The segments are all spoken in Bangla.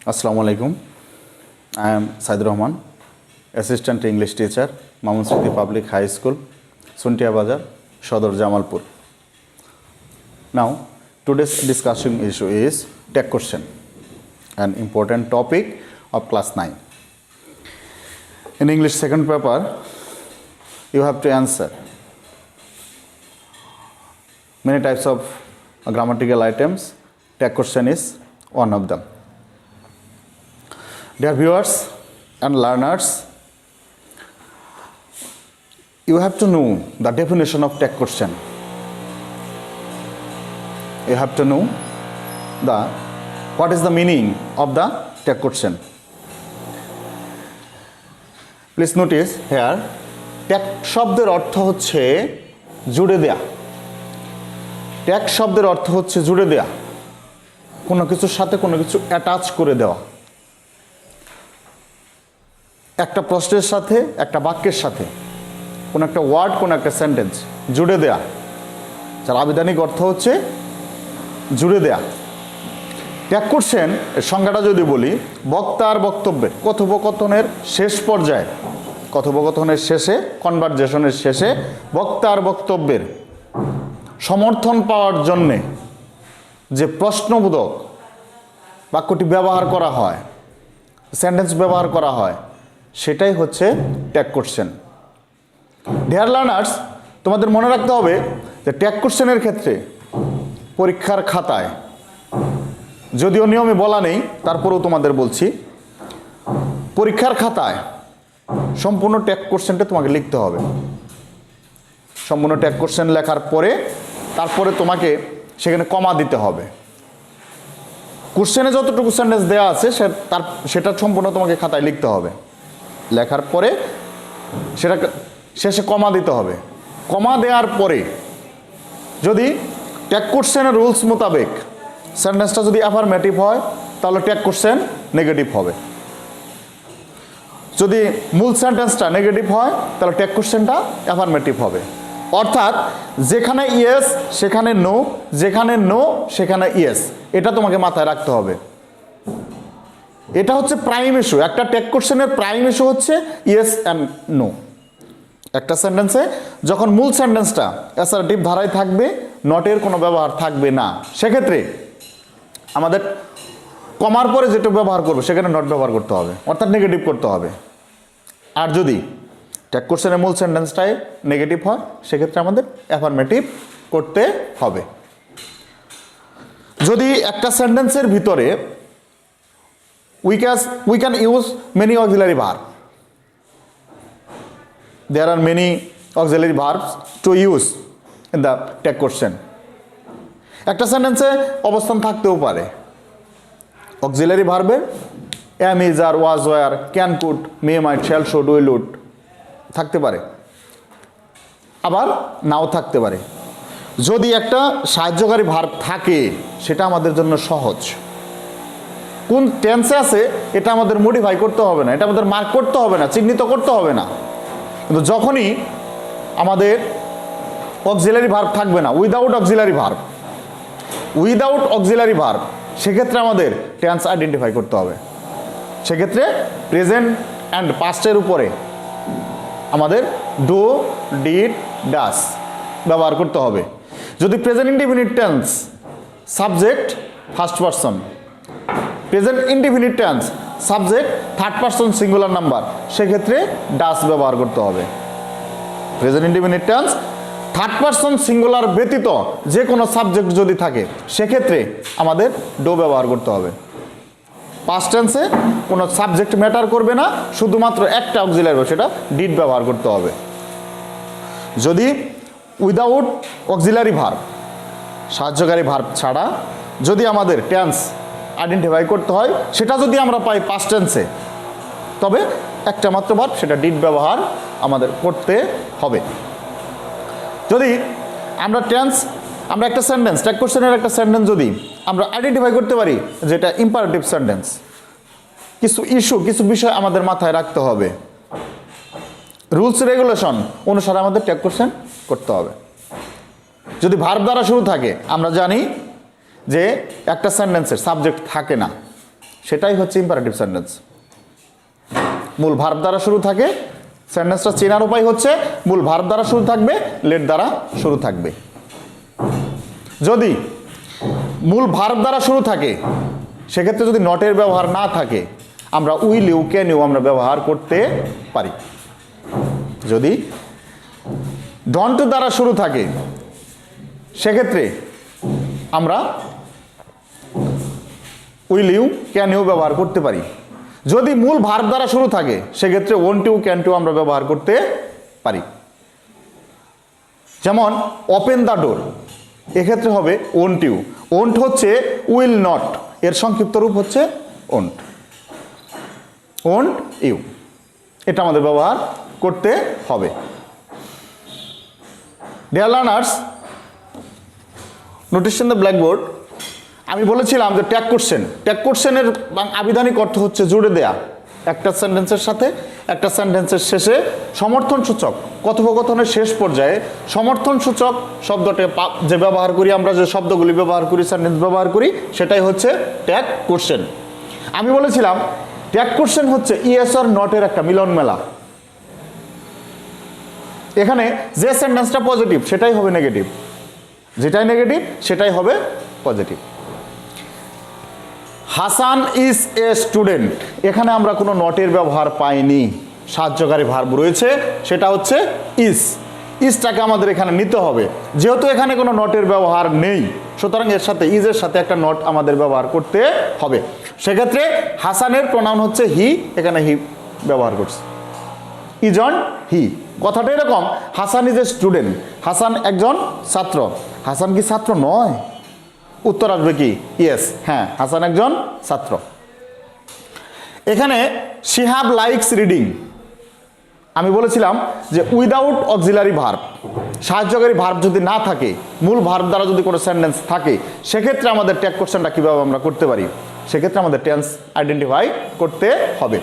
Assalamu alaikum. I am Said Rahman, Assistant English Teacher, Mamun City Public High School, Suntia Bazar, Shodor Jamalpur. Now, today's discussion issue is tech question, an important topic of class 9. In English second paper, you have to answer many types of grammatical items. Tech question is one of them. Dear viewers and learners, you have to know the definition of tech question. You have to know what is the meaning of the tech question. Please notice here, tech শব্দের অর্থ হচ্ছে জুড়ে দেয়া। ট্যাগ শব্দের অর্থ হচ্ছে জুড়ে দেয়া, কোনো কিছুর সাথে কোনো কিছু অ্যাটাচ করে দেওয়া, একটা প্রশ্নের সাথে একটা বাক্যের সাথে কোনো একটা ওয়ার্ড কোনো একটা সেন্টেন্স জুড়ে দেয়া, যার আবিধানিক অর্থ হচ্ছে জুড়ে দেয়া। ট্যাগ কোশ্চেন এর সংজ্ঞাটা যদি বলি, বক্তার বক্তব্যের কথোপকথনের শেষ পর্যায়ে, কথোপকথনের শেষে, কনভারজেশনের শেষে বক্তার বক্তব্যের সমর্থন পাওয়ার জন্যে যে প্রশ্নবোধক বাক্যটি ব্যবহার করা হয়, সেন্টেন্স ব্যবহার করা হয়, সেটাই হচ্ছে ট্যাগ কোশ্চেন। ডিয়ার লার্নার্স, তোমাদের মনে রাখতে হবে যে ট্যাগ কোশ্চেনের ক্ষেত্রে পরীক্ষার খাতায়, যদিও নিয়মে বলা নেই তারপরেও তোমাদের বলছি, পরীক্ষার খাতায় সম্পূর্ণ ট্যাগ কোশ্চেনটা তোমাকে লিখতে হবে। সম্পূর্ণ ট্যাগ কোশ্চেন লেখার পরে তারপরে তোমাকে সেখানে কমা দিতে হবে। কোশ্চেনে যতটুকু সেন্টেন্স দেওয়া আছে সেটা সম্পূর্ণ তোমাকে খাতায় লিখতে হবে। লেখার পরে সেটা শেষে কমা দিতে হবে। কমা দেওয়ার পরে যদি ট্যাগ কোশ্চেনের রুলস মোতাবেক সেন্টেন্সটা যদি অ্যাফার্মেটিভ হয় তাহলে ট্যাগ কোশ্চেন নেগেটিভ হবে। যদি মূল সেন্টেন্সটা নেগেটিভ হয় তাহলে ট্যাগ কোশ্চেনটা অ্যাফার্মেটিভ হবে। অর্থাৎ যেখানে ইয়েস সেখানে নো, যেখানে নো সেখানে ইয়েস, এটা তোমাকে মাথায় রাখতে হবে। এটা হচ্ছে প্রাইম ইস্যু। একটা ট্যাগ কোশ্চেনের প্রাইম ইস্যু হচ্ছে ইয়েস অ্যান্ড নো। একটা সেন্টেন্সে যখন মূল সেন্টেন্সটা অ্যাসার্টিভ ধারায় থাকবে, নটের কোনো ব্যবহার থাকবে না, সেক্ষেত্রে আমাদের কমার পরে যেটা ব্যবহার করবে সেখানে নট ব্যবহার করতে হবে, অর্থাৎ নেগেটিভ করতে হবে। আর যদি ট্যাগ কোশ্চেনের মূল সেন্টেন্সটাই নেগেটিভ হয় সেক্ষেত্রে আমাদের অ্যাফার্মেটিভ করতে হবে। যদি একটা সেন্টেন্সের ভিতরে we can use many auxiliary verbs. There are many auxiliary verbs to use in the tag question. একটা সেন্টেন্সে অবস্থান থাকতেও পারে অক্সিলারি ভার্বের am, is, are, was, were, can, could, may, might, shall, should, will, would থাকতে পারে, আবার নাও থাকতে পারে। যদি একটা সাহায্যকারী ভার্ব থাকে সেটা আমাদের জন্য সহজ। কোন টেন্সে আছে এটা আমাদের মডিফাই করতে হবে না, এটা আমাদের মার্ক করতে হবে না, চিহ্নিত করতে হবে না। কিন্তু যখনই আমাদের অক্সিলারি ভার্ব থাকবে না, উইদাউট অক্সিলারি ভার্ব, সেক্ষেত্রে আমাদের টেন্স আইডেন্টিফাই করতে হবে। সেক্ষেত্রে প্রেজেন্ট অ্যান্ড পাস্টের উপরে আমাদের ডু, ডিড, ডাস ব্যবহার করতে হবে। যদি present indefinite tense, subject first person, present indefinite tense subject third person singular number, সেক্ষেত্রে ডাস ব্যবহার করতে হবে। Present indefinite tense third person singular ব্যতীত যে কোনো সাবজেক্ট যদি থাকে সেক্ষেত্রে আমাদের ডো ব্যবহার করতে হবে। পাস্ট টেন্সে কোনো সাবজেক্ট ম্যাটার করবে না, শুধুমাত্র একটা অক্সিলারি ভার্ব, সেটা ডিড ব্যবহার করতে হবে। যদি উইদাউট অক্সিলারি ভার্ব, সাহায্যকারী ভার্ব ছাড়া যদি আমাদের টেন্স আইডেন্টিফাই করতে হয়, সেটা যদি আমরা পাই পাস্ট টেন্সে, তবে একটা মাত্র ভার্ব, সেটা ডিড ব্যবহার আমাদের করতে হবে। যদি আমরা একটা সেন্টেন্স, ট্যাগ কোশ্চেনের একটা সেন্টেন্স যদি আমরা আইডেন্টিফাই করতে পারি যেটা ইম্পারেটিভ সেন্টেন্স, কিছু বিষয় আমাদের মাথায় রাখতে হবে, রুলস রেগুলেশন অনুসারে আমাদের ট্যাগ কোশ্চেন করতে হবে। যদি ভার্ব দ্বারা শুরু থাকে, আমরা জানি যে একটা সেন্টেন্সের সাবজেক্ট থাকে না, সেটাই হচ্ছে ইম্পারেটিভ সেন্টেন্স। মূল ভার্ব দ্বারা শুরু থাকে, সেন্টেন্সটা চেনার উপায় হচ্ছে মূল ভার্ব দ্বারা শুরু থাকবে, লেট দ্বারা শুরু থাকবে। যদি মূল ভার্ব দ্বারা শুরু থাকে সেক্ষেত্রে যদি নটের ব্যবহার না থাকে আমরা উইল ইউ ক্যান ইউ আমরা ব্যবহার করতে পারি। যদি ডন্ট দ্বারা শুরু থাকে সেক্ষেত্রে আমরা উইল ইউ ক্যান ইউ ব্যবহার করতে পারি। যদি মূল ভার্ব দ্বারা শুরু থাকে সেক্ষেত্রে ওন্ট ইউ ক্যান ইউ আমরা ব্যবহার করতে পারি। যেমন ওপেন দ্য ডোর, এক্ষেত্রে হবে ওন্ট ইউ। ওন্ট হচ্ছে উইল নট, এর সংক্ষিপ্ত রূপ হচ্ছে ওন্ট। ওন্ট ইউ, এটা আমাদের ব্যবহার করতে হবে। Dear learners, notice in the blackboard, আমি বলেছিলাম যে ট্যাগ কোশ্চেনের আবিধানিক অর্থ হচ্ছে জুড়ে দেয়া। একটা সেন্টেন্সের সাথে একটা সেন্টেন্সের শেষে সমর্থন সূচক, কথোপকথনের শেষ পর্যায়ে সমর্থন সূচক শব্দটা যে ব্যবহার করি, আমরা যে শব্দগুলি ব্যবহার করি, সেন্টেন্স ব্যবহার করি, সেটাই হচ্ছে ট্যাগ কোশ্চেন। আমি বলেছিলাম ট্যাগ কোশ্চেন হচ্ছে ইয়েস অর নটের একটা মিলন মেলা। এখানে যে সেন্টেন্সটা পজিটিভ সেটাই হবে নেগেটিভ, যেটাই নেগেটিভ সেটাই হবে positive. Hasan is a student, এখানে আমরা কোনো নটের ব্যবহার পাইনি, সাহায্যকারী ভার্ব রয়েছে, সেটা হচ্ছে ইজ। ইজটাকে আমাদের এখানে নিতে হবে, যেহেতু এখানে কোনো নটের ব্যবহার নেই সুতরাং এর সাথে ইজের সাথে একটা নট আমাদের ব্যবহার করতে হবে। সেক্ষেত্রে হাসানের প্রনাউন হচ্ছে হি, এখানে হি ব্যবহার করছে। ইজ অন হি, কথাটা এরকম, Hasan is a student, Hasan একজন ছাত্র। হাসান কি ছাত্র নয়? উত্তর আসবে কি ইয়েস, হ্যাঁ হাসান একজন ছাত্র। এখানে শিহাব লাইকস রিডিং, আমি বলেছিলাম যে উইদাউট অক্সিলারি ভার্ব, সাহায্যকারী ভার্ব যদি না থাকে, মূল ভার্ব দ্বারা যদি কোনো সেন্টেন্স থাকে সেক্ষেত্রে আমাদের ট্যাগ কোশ্চেনটা কীভাবে আমরা করতে পারি, সেক্ষেত্রে আমাদের টেন্স আইডেন্টিফাই করতে হবে।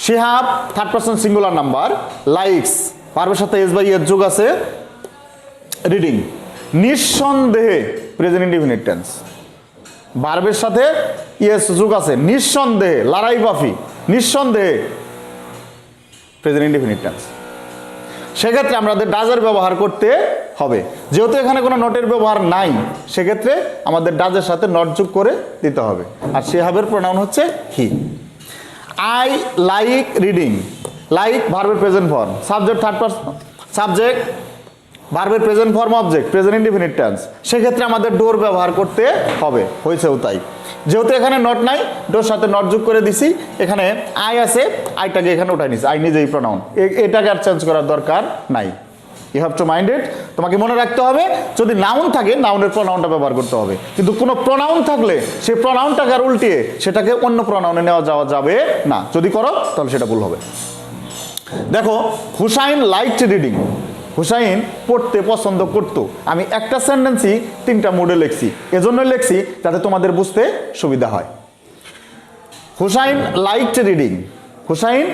Shihab third person singular number, likes ভার্বের সাথে এস বাই এর যোগ আছে, রিডিং নিঃসন্দেহে প্রেজেন্ট ইনডিফিনিট টেন্স, ভার্বের সাথে ইয়েস যোগ আছে, নিঃসন্দেহে লড়াই বাফি, নিঃসন্দেহে প্রেজেন্ট ইনডিফিনিট টেন্স। সেক্ষেত্রে আমাদের ডাজের ব্যবহার করতে হবে, যেহেতু এখানে কোনো নটের ব্যবহার নাই সেক্ষেত্রে আমাদের ডাজের সাথে নট যোগ করে দিতে হবে। আর শিহাবের প্রোনাউন হচ্ছে he. I like reading, like ভার্বের present form, subject third person, subject ভার্বের present form object present indefinite tense, সেক্ষেত্রে আমাদের ডোর ব্যবহার করতে হবে, হয়েছেও তাই। যেহেতু এখানে নট নাই ডোর সাথে নট যোগ করে দিছি, এখানে আই আছে, আইটাকে এখানে উঠাই নিছি, আই নিজেই প্রোনাউন, এটাকে আর চেঞ্জ করার দরকার নাই। You have to mind it, তোমাকে মনে রাখতে হবে যদি নাউন থাকে নাউনের প্রোনাউনটা ব্যবহার করতে হবে, কিন্তু কোনো প্রোনাউন থাকলে সেই প্রোনাউনটাকে আর উল্টিয়ে সেটাকে অন্য প্রোনাউনে নেওয়া যাওয়া যাবে না, যদি করো তাহলে সেটা ভুল হবে। দেখো হুসাইন লাইকড রিডিং, হুসাইন পড়তে পছন্দ করত। আমি একটা সেন্টেন্সই তিনটা মোডে লিখছি, এজন্য লিখছি যাতে তোমাদের বুঝতে সুবিধা হয়। হুসাইন লাইকড রিডিং, হুসাইন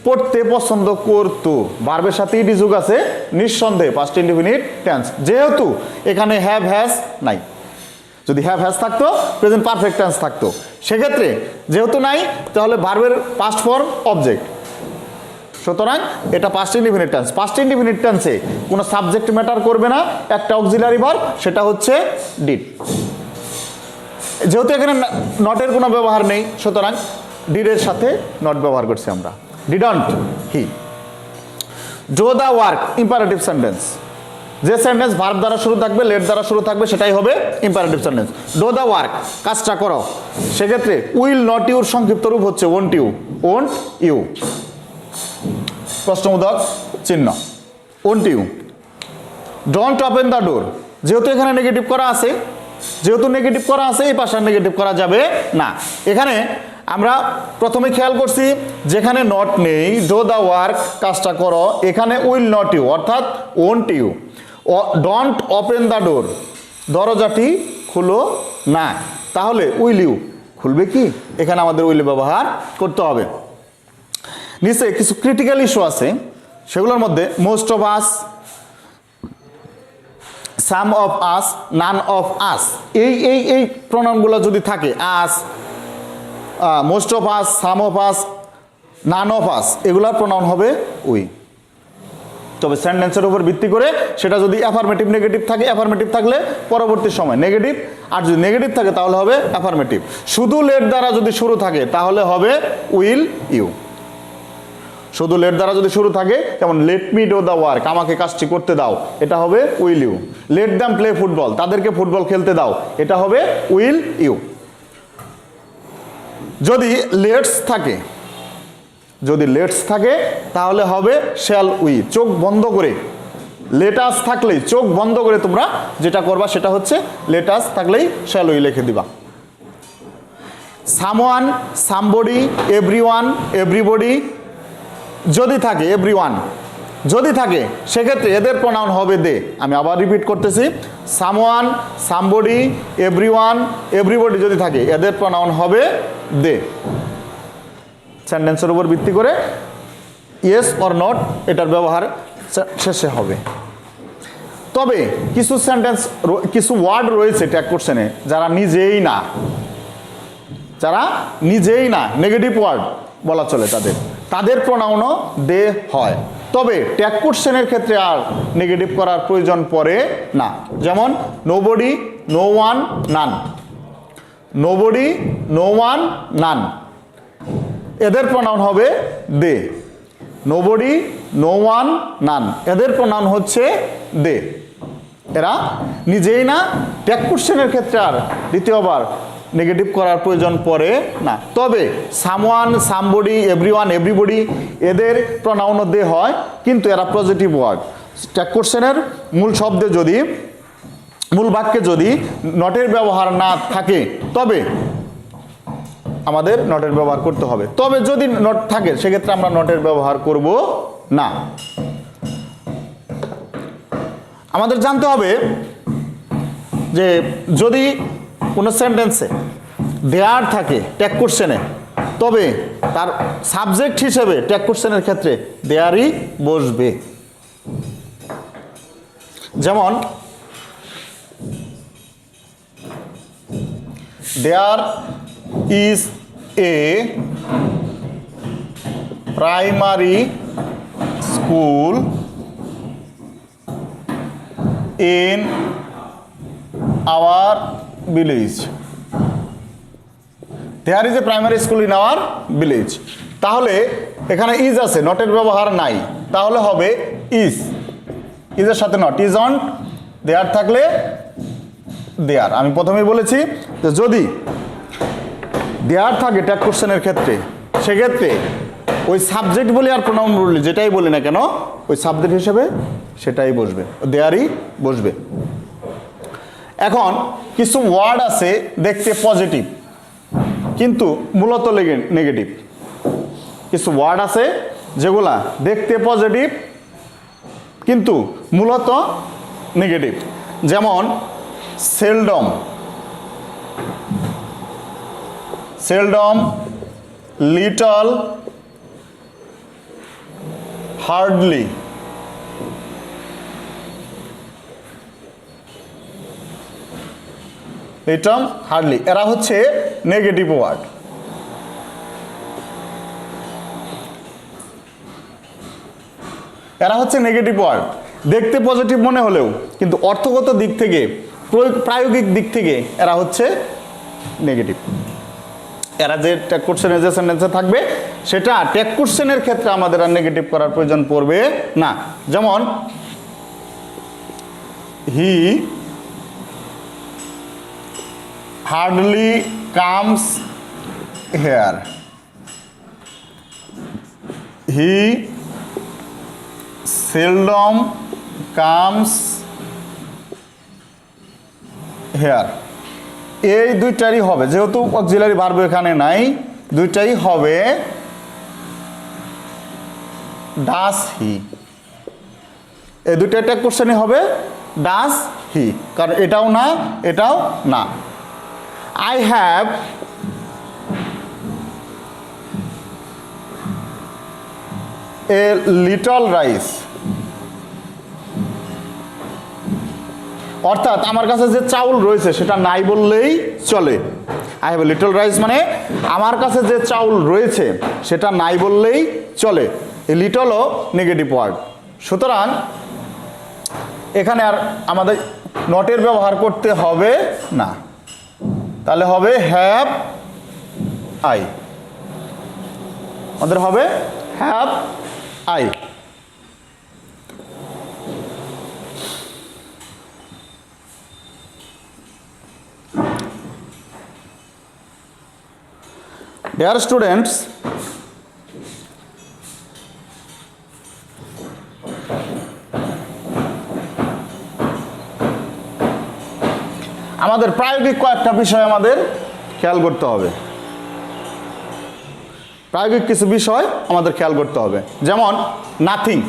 পড়তে পছন্দ করত, ভার্বের সাথে ইডি যোগ আছে, নিঃসন্দেহে পাস্ট ইনডিফিনিট টেন্স, যেহেতু এখানে হ্যাভ হ্যাজ নাই। যদি হ্যাভ হ্যাজ থাকতো প্রেজেন্ট পারফেক্ট টেন্স থাকতো, সেক্ষেত্রে যেহেতু নাই তাহলে ভার্বের পাস্ট ফর্ম অবজেক্ট, সুতরাং এটা past indefinite tense. Past indefinite টেন্সে কোনো সাবজেক্ট ম্যাটার করবে না, একটা অক্সিলারি ভার্ব, সেটা হচ্ছে ডিড। যেহেতু এখানে নটের কোনো ব্যবহার নেই সুতরাং ডিডের সাথে নট ব্যবহার করছি আমরা, didn't he. Do the work imperative sentence, যে সেন্টেন্স ভার্ব দ্বারা শুরু থাকবে, লেট দ্বারা শুরু থাকবে, সেটাই হবে imperative sentence. Do the work, কাজটা করো, সেক্ষেত্রে উইল নট ইউর সংক্ষিপ্ত রূপ হচ্ছে ওন্ট ইউ, ওন্ট ইউ প্রশ্নবোধক চিহ্ন, won't you. Don't open the door, যেহেতু এখানে নেগেটিভ করা আছে, যেহেতু নেগেটিভ করা আছে এই পাশে নেগেটিভ করা যাবে না। এখানে আমরা প্রথমে খেয়াল করছি যেখানে নট নেই, ডু দ্য ওয়ার্ক কাজটা করো, এখানে উইল নট ইউ অর্থাৎ won't you. Don't open the door, দরজাটি খুলো না, তাহলে উইল ইউ খুলবে কি? এখানে আমাদের উইল ব্যবহার করতে হবে। নিচে কিছু ক্রিটিক্যাল ইস্যু আছে, সেগুলোর মধ্যে most of us, some of us, none of us, এই প্রোনাউনগুলো যদি থাকে, us most of us, some of us, none of us, এগুলার প্রোনাউন হবে উই। তবে সেন্টেন্সের উপর ভিত্তি করে সেটা যদি অ্যাফার্মেটিভ নেগেটিভ থাকে, অ্যাফার্মেটিভ থাকলে পরবর্তী সময় নেগেটিভ, আর যদি নেগেটিভ থাকে তাহলে হবে অ্যাফার্মেটিভ। শুধু লেট দ্বারা যদি শুরু থাকে তাহলে হবে উইল ইউ। শুধু লেট দ্বারা যদি শুরু থাকে, যেমন let me do the work, আমাকে কাজটি করতে দাও, এটা হবে will you. Let them play football, তাদেরকে ফুটবল খেলতে দাও, এটা হবে উইল ইউ। যদি লেটস থাকে, যদি লেটস থাকে তাহলে হবে শ্যাল উই, চোখ বন্ধ করে। লেটাস থাকলেই চোখ বন্ধ করে তোমরা যেটা করবা সেটা হচ্ছে লেটাস থাকলেই শ্যাল উই লিখে দিবা। সামওয়ান, সামবডি, এভরিওয়ান, এভরিবডি যদি থাকে, এভরিওয়ান যদি থাকে সেক্ষেত্রে এদের প্রোনাউন হবে দে। আমি আবার রিপিট করতেছি, সামওয়ান, সামবডি, এভরিওয়ান, এভরিবডি যদি থাকে এদের প্রোনাউন হবে দে। সেন্টেন্সের উপর ভিত্তি করে ইয়েস অর নট এটার ব্যবহার শেষে হবে। তবে কিছু সেন্টেন্স, কিছু ওয়ার্ড রয়েছে ট্যাগ কোশ্চেনে যারা নিজেই না, যারা নিজেই না, নেগেটিভ ওয়ার্ড বলা চলে তাদের, তাদের প্রোনাউনও দে হয়। তবে ট্যাগ কোশ্চেনের ক্ষেত্রে আর নেগেটিভ করার প্রয়োজন পড়ে না। যেমন নোবডি, নো ওয়ান, নান। নোবডি, নো ওয়ান, নান, এদের প্রোনাউন হবে দে। নোবডি, নো ওয়ান, নান, এদের প্রোনাউন হচ্ছে দে। এরা নিজেই না, ট্যাগ কোশ্চেনের ক্ষেত্রে আর দ্বিতীয়বার নেগেটিভ করার প্রয়োজন পড়ে না। তবে সামওয়ান, সামবডি, এভরিওয়ান, এভরিবডি এদের প্রোনাউনও দে হয়, কিন্তু এরা পজিটিভ ওয়ার্ড। ট্যাগ কোশ্চেনের মূল শব্দে যদি, মূল বাক্যে যদি নটের ব্যবহার না থাকে তবে আমাদের নটের ব্যবহার করতে হবে। তবে যদি নট থাকে সেক্ষেত্রে আমরা নটের ব্যবহার করব না। আমাদের জানতে হবে যে যদি কোনো সেন্টেন্সে দেয়ার থাকে ট্যাগ কোশ্চেনে, তবে তার সাবজেক্ট হিসেবে ট্যাগ কোশ্চেনের ক্ষেত্রে দেয়ারই বসবে। যেমন there is a primary school in our village. There is a primary school in our village. তাহলে এখানে ইজ আছে, নটের ব্যবহার নাই, তাহলে হবে ইজ। ইজের সাথে নট, ইজ অন, দেয়ার থাকলে দেয়ার। আমি প্রথমেই বলেছি যে যদি দেয়ার থাকে ট্যাগ কোশ্চেনের ক্ষেত্রে সেক্ষেত্রে ওই সাবজেক্ট বলি আর প্রোনাউন বলি যেটাই বলি না কেন ওই সাবজেক্ট হিসেবে সেটাই বসবে, দেয়ারই বসবে। এখন কিছু ওয়ার্ড আছে দেখতে পজিটিভ কিন্তু মূলত নেগেটিভ। কিছু ওয়ার্ড আছে যেগুলা দেখতে পজিটিভ কিন্তু মূলত নেগেটিভ। যেমন seldom, seldom, little, hardly. Little, hardly এরা হচ্ছে নেগেটিভ ওয়ার্ড। এরা হচ্ছে নেগেটিভ ওয়ার্ড, দেখতে পজিটিভ মনে হলেও কিন্তু অর্থগত দিক থেকে, প্রায়োগিক দিক থেকে এরা হচ্ছে নেগেটিভ। এরা যে ট্যাগ কোশ্চেনে যে সেন্টেন্সে থাকবে সেটা ট্যাগ কোশ্চেনের ক্ষেত্রে আমাদের আর নেগেটিভ করার প্রয়োজন পড়বে না। যেমন হি হার্ডলি কামস হেয়ার, হি সেলডম কামস হেয়ার। এই দুইটারই হবে, যেহেতু অক্সিলারি ভার্ব এখানে নাই, দুইটাই হবে ডাস হি। এই দুইটা ট্যাগ কোশ্চেনই হবে ডাস হি, কারণ এটাও না এটাও না। I have a little rice, অর্থাৎ আমার কাছে যে চাউল রয়েছে সেটা নাই বললেই চলে। I have a little rice মানে আমার কাছে যে চাউল রয়েছে সেটা নাই বললেই চলে। এই লিটলও নেগেটিভ ওয়ার্ড, সুতরাং এখানে আর আমাদের নটের ব্যবহার করতে হবে না, তাহলে হবে হ্যাভ আই, আমাদের হবে হ্যাভ আই। Dear students, আমাদের প্রায়োগিক কয়েকটা বিষয় আমাদের খেয়াল করতে হবে। প্রায়োগিক কিছু বিষয় আমাদের খেয়াল করতে হবে, যেমন নাথিং।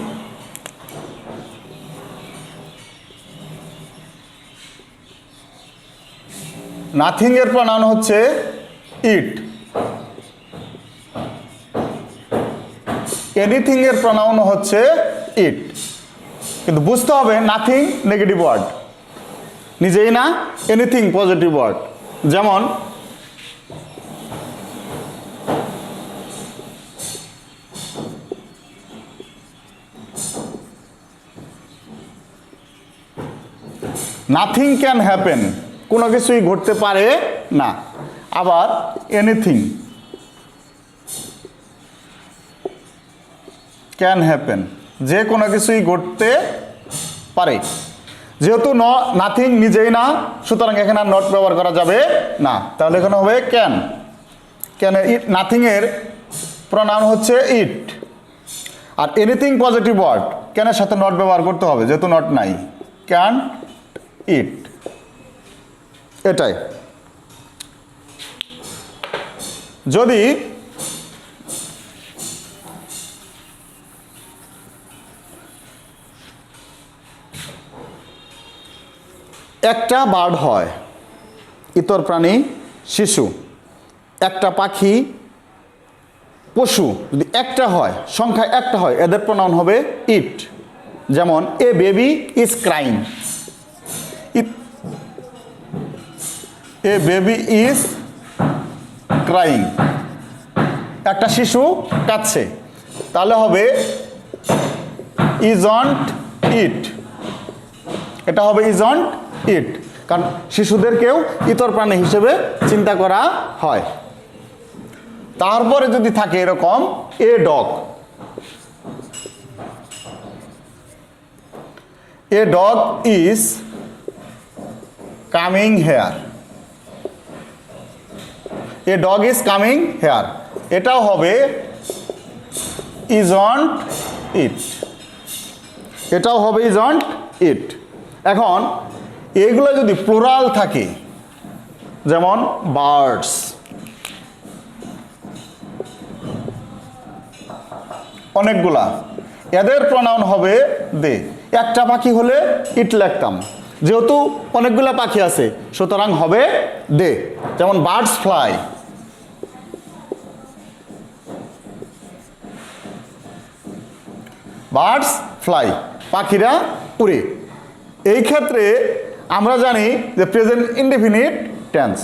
নাথিং এর প্রনাউন হচ্ছে ইট। এনিথিং এর প্রনাউন হচ্ছে ইট, কিন্তু বুঝতে হবে নাথিং নেগেটিভ ওয়ার্ড নিজেই না, এনিথিং পজিটিভ ওয়ার্ড। যেমন নাথিং ক্যান হ্যাপেন, কোনো কিছুই ঘটতে পারে না। আবার এনিথিং ক্যান হ্যাপেন, যে কোনো কিছুই ঘটতে পারে। যেহেতু নাথিং নিজেই না, সুতরাং এখানে আর নট ব্যবহার করা যাবে না, তাহলে এখানে হবে ক্যান। ক্যান ইট, নাথিং এর প্রনাউন হচ্ছে ইট। আর এনিথিং পজিটিভ ওয়ার্ড, ক্যানের সাথে নট ব্যবহার করতে হবে যেহেতু নট নাই, ক্যান ইট, এটাই। যদি একটা বার্ড হয়, ইতর প্রাণী শিশু, একটা পাখি পশু, যদি একটা হয়, সংখ্যা একটা হয়, এদের প্রনাউন হবে ইট। যেমন a baby is crying, a baby is crying, একটা শিশু কাঁদছে, তাহলে হবে ইজন্ট ইট, এটা হবে ইজন্ট ইট, কারণ শিশুদেরকেও ইতর প্রাণী হিসেবে চিন্তা করা হয়। তারপরে যদি থাকে এরকম a dog, a dog is coming here, a dog is coming here, এটাও হবে ইজন্ট ইট, এটাও হবে ইজন্ট ইট। এখন এগুলো যদি প্লুরাল থাকে, যেমন বার্ডস, অনেকগুলা, এদের প্রনাউন হবে দে। একটা পাখি হলে ইট লিখতাম, যেহেতু অনেকগুলা পাখি আছে সুতরাং হবে দে। যেমন বার্ডস ফ্লাই, বার্ডস ফ্লাই, পাখিরা উড়ে। এই ক্ষেত্রে আমরা জানি যে প্রেজেন্ট ইনডেফিনিট টেন্স।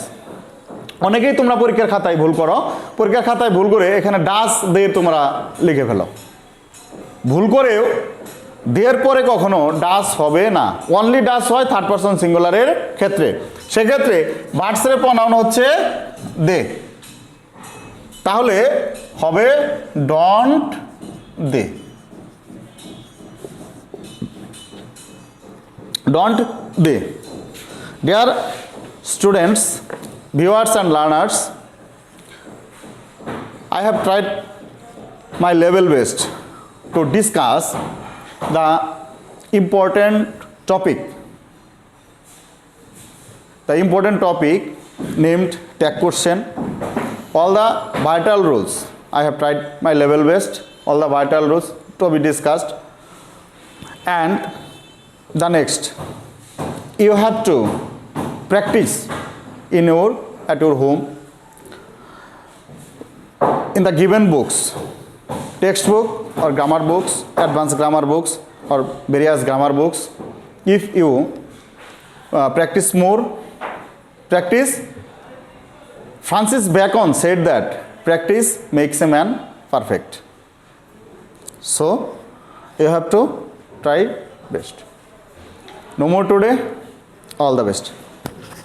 অনেকেই তোমরা পরীক্ষার খাতায় ভুল করো, পরীক্ষার খাতায় ভুল করে এখানে ডাস দে তোমরা লিখে ফেলো। ভুল করেও দের পরে কখনো ডাস হবে না, অনলি ডাস হয় থার্ড পারসন সিঙ্গুলারের ক্ষেত্রে। সেক্ষেত্রে বার্ডসের প্রনাউন হচ্ছে দে, তাহলে হবে don't they, don't they. Dear students, viewers and learners, I have tried my level best to discuss the important topic named tag question, all the vital rules. I have tried my level best, all the vital rules to be discussed. And the next, you have to practice at your home in the given books, textbook or grammar books, advanced grammar books or various grammar books. If you practice more, practice. Francis Bacon said that practice makes a man perfect. So you have to try best. No more today. All the best.